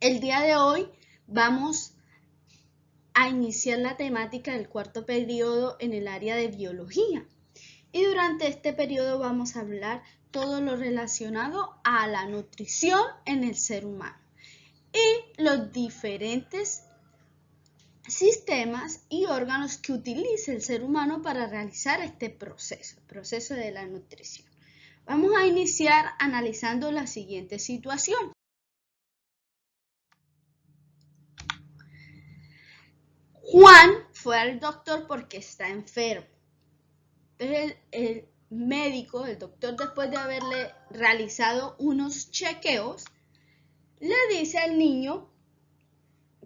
El día de hoy vamos a iniciar la temática del cuarto periodo en el área de biología. Y durante este periodo vamos a hablar todo lo relacionado a la nutrición en el ser humano y los diferentes sistemas y órganos que utiliza el ser humano para realizar este proceso, el proceso de la nutrición. Vamos a iniciar analizando la siguiente situación. Juan fue al doctor porque está enfermo. Entonces el médico, el doctor, después de haberle realizado unos chequeos, le dice al niño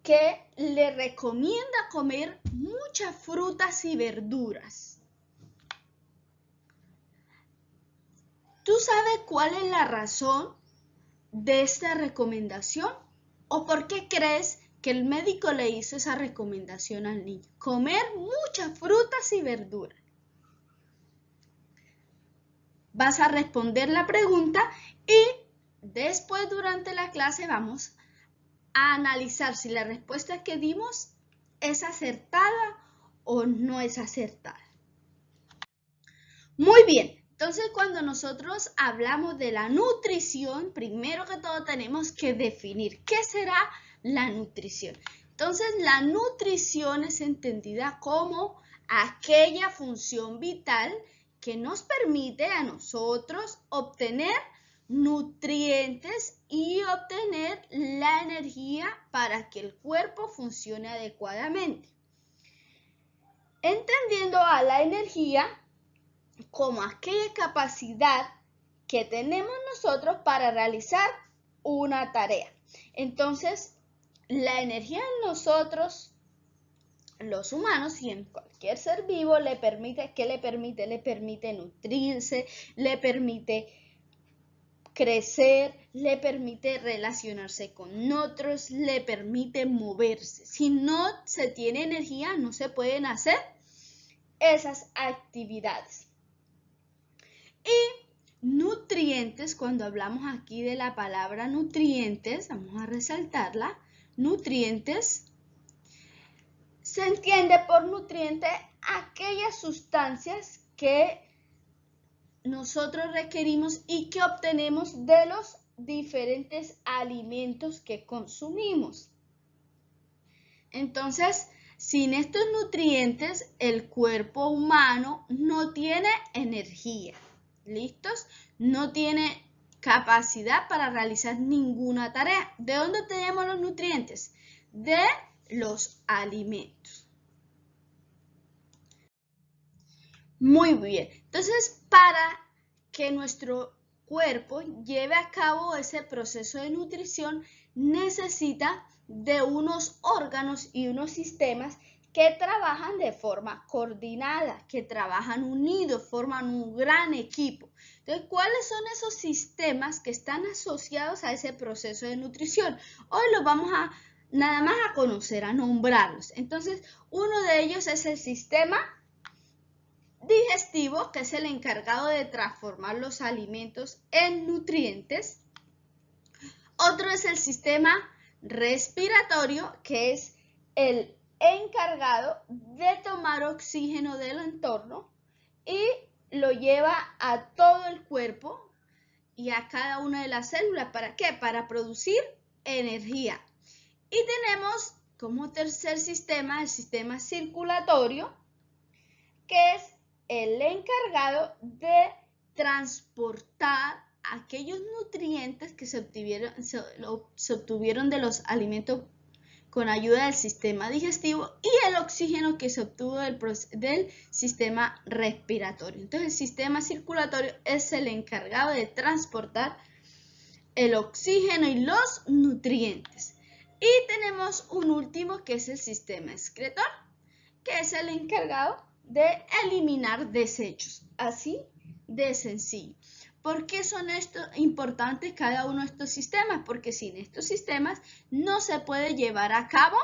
que le recomienda comer muchas frutas y verduras. ¿Tú sabes cuál es la razón de esta recomendación? ¿O por qué crees que el médico le hizo esa recomendación al niño? Comer muchas frutas y verduras. Vas a responder la pregunta y después durante la clase vamos a analizar si la respuesta que dimos es acertada o no es acertada. Muy bien, entonces cuando nosotros hablamos de la nutrición, primero que todo tenemos que definir qué será la nutrición. Entonces la nutrición es entendida como aquella función vital que nos permite a nosotros obtener nutrientes y obtener la energía para que el cuerpo funcione adecuadamente. Entendiendo a la energía como aquella capacidad que tenemos nosotros para realizar una tarea. Entonces, la energía en nosotros, los humanos y en cualquier ser vivo, le permite nutrirse, le permite crecer, le permite relacionarse con otros, le permite moverse. Si no se tiene energía, no se pueden hacer esas actividades. Y nutrientes, cuando hablamos aquí de la palabra nutrientes, vamos a resaltarla, nutrientes, se entiende por nutriente aquellas sustancias que nosotros requerimos y que obtenemos de los diferentes alimentos que consumimos. Entonces, sin estos nutrientes, el cuerpo humano no tiene energía. ¿Listos? No tiene capacidad para realizar ninguna tarea. ¿De dónde tenemos los nutrientes? De los alimentos. Muy bien. Entonces, para que nuestro cuerpo lleve a cabo ese proceso de nutrición, necesita de unos órganos y unos sistemas que trabajan de forma coordinada, que trabajan unidos, forman un gran equipo. Entonces, ¿cuáles son esos sistemas que están asociados a ese proceso de nutrición? Hoy los vamos a nada más a conocer, a nombrarlos. Entonces, uno de ellos es el sistema digestivo, que es el encargado de transformar los alimentos en nutrientes. Otro es el sistema respiratorio, que es el encargado de tomar oxígeno del entorno y lo lleva a todo el cuerpo y a cada una de las células. ¿Para qué? Para producir energía. Y tenemos como tercer sistema el sistema circulatorio, que es el encargado de transportar aquellos nutrientes que se obtuvieron de los alimentos con ayuda del sistema digestivo y el oxígeno que se obtuvo del sistema respiratorio. Entonces, el sistema circulatorio es el encargado de transportar el oxígeno y los nutrientes. Y tenemos un último que es el sistema excretor, que es el encargado de eliminar desechos, así de sencillo. ¿Por qué son importantes cada uno de estos sistemas? Porque sin estos sistemas no se puede llevar a cabo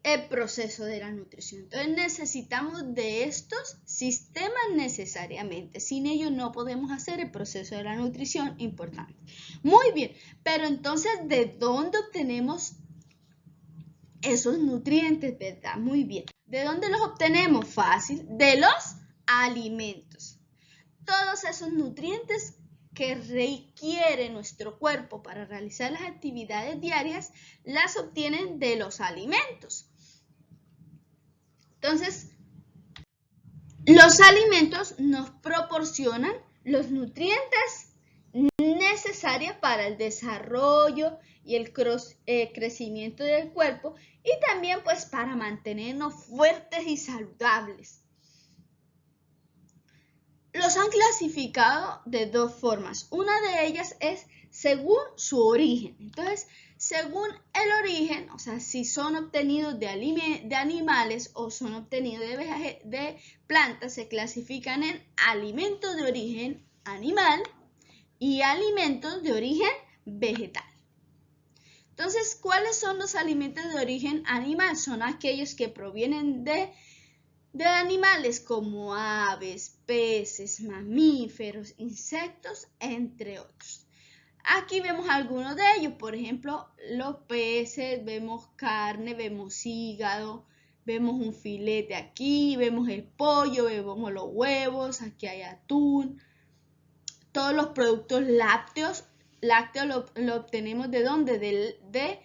el proceso de la nutrición. Entonces necesitamos de estos sistemas necesariamente. Sin ellos no podemos hacer el proceso de la nutrición importante. Muy bien, pero entonces, ¿de dónde obtenemos esos nutrientes, verdad? Muy bien. ¿De dónde los obtenemos? Fácil, de los alimentos. Todos esos nutrientes que requiere nuestro cuerpo para realizar las actividades diarias, las obtienen de los alimentos. Entonces, los alimentos nos proporcionan los nutrientes necesarios para el desarrollo y el crecimiento del cuerpo y también pues para mantenernos fuertes y saludables. Los han clasificado de dos formas. Una de ellas es según su origen. Entonces, según el origen, o sea, si son obtenidos de animales o son obtenidos de plantas, se clasifican en alimentos de origen animal y alimentos de origen vegetal. Entonces, ¿cuáles son los alimentos de origen animal? Son aquellos que provienen de animales como aves, peces, mamíferos, insectos, entre otros. Aquí vemos algunos de ellos, por ejemplo, los peces, vemos carne, vemos hígado, vemos un filete aquí, vemos el pollo, vemos los huevos, aquí hay atún. Todos los productos lácteos lo obtenemos ¿de dónde? De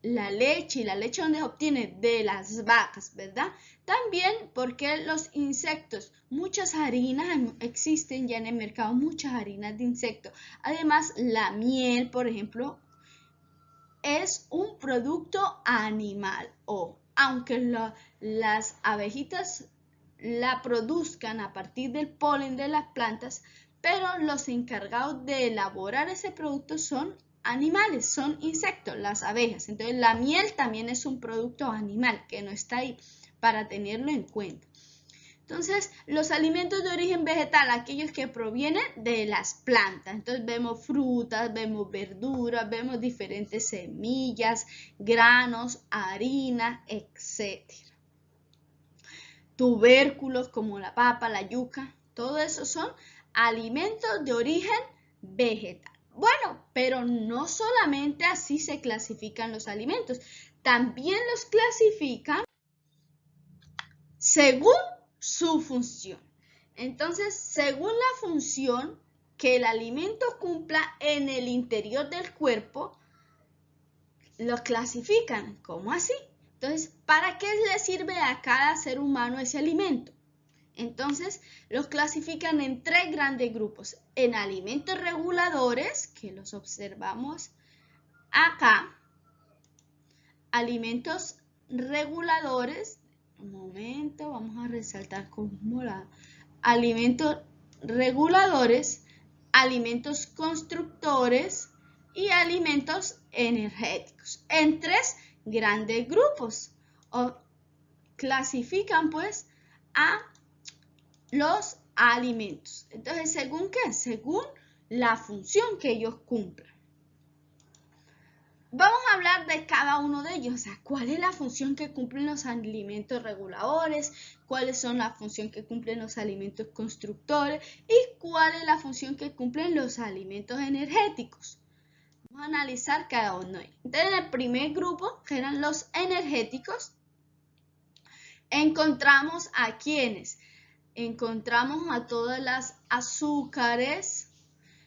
la leche, y la leche ¿dónde se obtiene? De las vacas, ¿verdad? También porque los insectos, muchas harinas existen ya en el mercado, muchas harinas de insectos. Además, la miel, por ejemplo, es un producto animal, o aunque las abejitas la produzcan a partir del polen de las plantas, pero los encargados de elaborar ese producto son animales, son insectos, las abejas. Entonces la miel también es un producto animal que no está ahí para tenerlo en cuenta. Entonces, los alimentos de origen vegetal, aquellos que provienen de las plantas. Entonces, vemos frutas, vemos verduras, vemos diferentes semillas, granos, harina, etc. Tubérculos como la papa, la yuca, todo eso son alimentos de origen vegetal. Bueno, pero no solamente así se clasifican los alimentos, también los clasifican según su función. Entonces, según la función que el alimento cumpla en el interior del cuerpo, los clasifican. ¿Cómo así? Entonces, ¿para qué le sirve a cada ser humano ese alimento? Entonces, los clasifican en tres grandes grupos. En alimentos reguladores, que los observamos acá. Alimentos reguladores. Un momento, vamos a resaltar con morado. Alimentos reguladores, alimentos constructores y alimentos energéticos. En tres grandes grupos. Clasifican pues a los alimentos. Entonces, ¿según qué? Según la función que ellos cumplan. Vamos a hablar de cada uno de ellos, o sea, cuál es la función que cumplen los alimentos reguladores, cuáles son la función que cumplen los alimentos constructores y cuál es la función que cumplen los alimentos energéticos. Vamos a analizar cada uno de ellos. Entonces, en el primer grupo, que eran los energéticos, encontramos a quienes. Encontramos a todas las azúcares,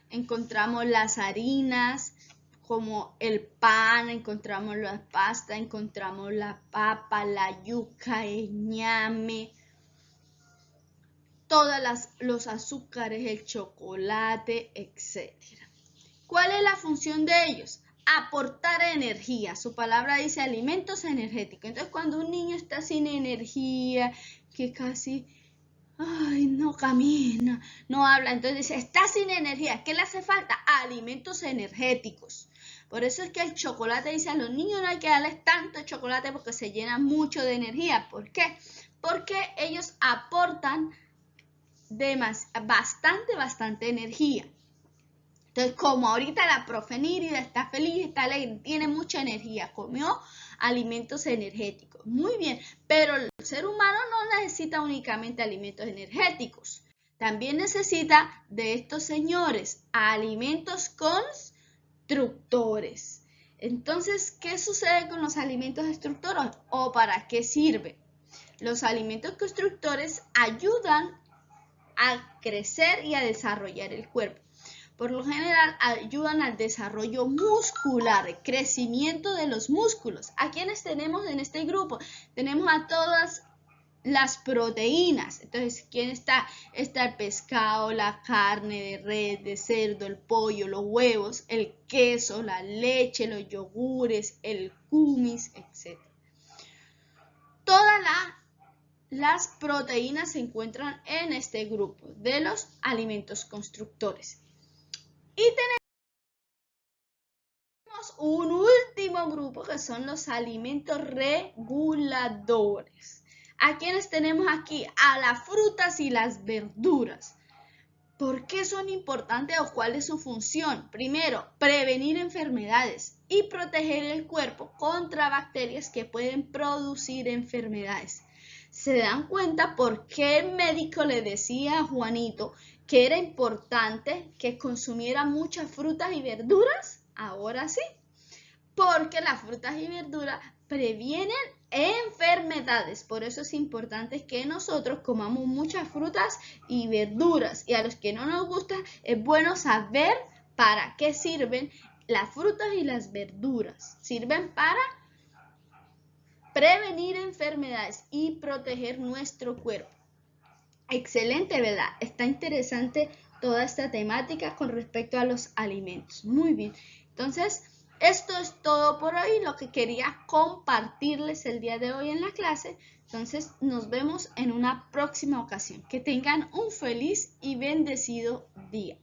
encontramos las harinas, como el pan, encontramos la pasta, encontramos la papa, la yuca, el ñame, todos los azúcares, el chocolate, etc. ¿Cuál es la función de ellos? Aportar energía. Su palabra dice alimentos energéticos. Entonces, cuando un niño está sin energía, que casi no camina, no habla, entonces dice, está sin energía. ¿Qué le hace falta? Alimentos energéticos. Por eso es que el chocolate dice a los niños no hay que darles tanto chocolate porque se llenan mucho de energía. ¿Por qué? Porque ellos aportan bastante energía. Entonces, como ahorita la profe Nírida está feliz, está alegre, tiene mucha energía, comió alimentos energéticos. Muy bien, pero el ser humano no necesita únicamente alimentos energéticos. También necesita de estos señores, alimentos constructores. Entonces, ¿qué sucede con los alimentos constructores o para qué sirven? Los alimentos constructores ayudan a crecer y a desarrollar el cuerpo. Por lo general ayudan al desarrollo muscular, crecimiento de los músculos. ¿A quiénes tenemos en este grupo? Tenemos a todas las proteínas. Entonces, ¿quién está? Está el pescado, la carne de res, de cerdo, el pollo, los huevos, el queso, la leche, los yogures, el kumis, etc. Todas las proteínas se encuentran en este grupo de los alimentos constructores. Y tenemos un último grupo que son los alimentos reguladores. ¿A quiénes tenemos aquí? A las frutas y las verduras. ¿Por qué son importantes o cuál es su función? Primero, prevenir enfermedades y proteger el cuerpo contra bacterias que pueden producir enfermedades. ¿Se dan cuenta por qué el médico le decía a Juanito que era importante que consumiera muchas frutas y verduras? Ahora sí, porque las frutas y verduras previenen enfermedades. Por eso es importante que nosotros comamos muchas frutas y verduras. Y a los que no nos gusta, es bueno saber para qué sirven las frutas y las verduras. Sirven para prevenir enfermedades y proteger nuestro cuerpo. Excelente, ¿verdad? Está interesante toda esta temática con respecto a los alimentos. Muy bien. Entonces, esto es todo por hoy, lo que quería compartirles el día de hoy en la clase. Entonces, nos vemos en una próxima ocasión. Que tengan un feliz y bendecido día.